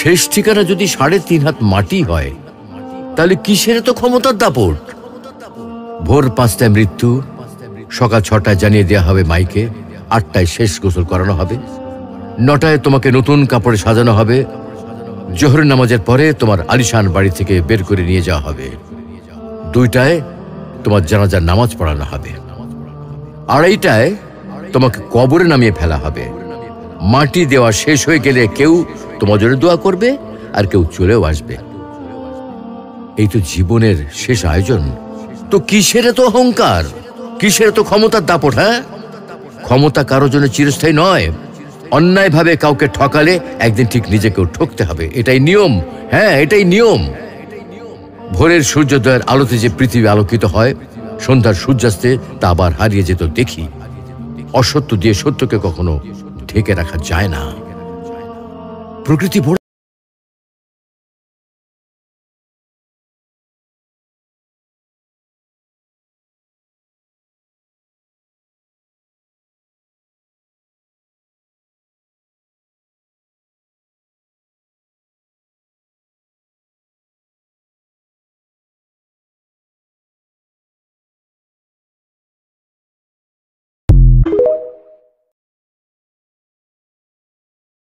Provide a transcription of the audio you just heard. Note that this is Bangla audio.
শেষ ঠিকানা যদি 3.5 হাত মাটি হয়, তাহলে কিসের তো ক্ষমতার দাপট? ভোর 5টায় মৃত্যু, সকাল 6টায় জানিয়ে দেওয়া হবে মাইকে, 8টায় শেষ গোসল করানো হবে, 9টায় তোমাকে নতুন কাপড়ে সাজানো হবে, জোহরের নামাজের পরে তোমার আলিশান বাড়ি থেকে বের করে নিয়ে যাওয়া হবে, 2টায় তোমার জানাজার নামাজ পড়ানো হবে, 2:30টায় তোমাকে কবরে নামিয়ে ফেলা হবে। মাটি দেওয়া শেষ হয়ে গেলে কেউ তোমার জন্য দোয়া করবে আর কেউ চলেও আসবে। এই তো জীবনের শেষ আয়োজন। তো কিসের তো অহংকার, কিসের তো ক্ষমতার দাপট? হ্যাঁ, ক্ষমতা কারোর জন্য চিরস্থায়ী নয়। অন্যায়ভাবে কাউকে ঠকালে একদিন ঠিক নিজেকেও ঠকতে হবে, এটাই নিয়ম। হ্যাঁ, এটাই নিয়ম। ভোরের সূর্যোদয়ের আলোতে যে পৃথিবী আলোকিত হয়, সন্ধ্যার সূর্যাস্তে তা আবার হারিয়ে যেত দেখি। অসত্য দিয়ে সত্যকে কখনো ঢেকে রাখা যায় না। প্রকৃতি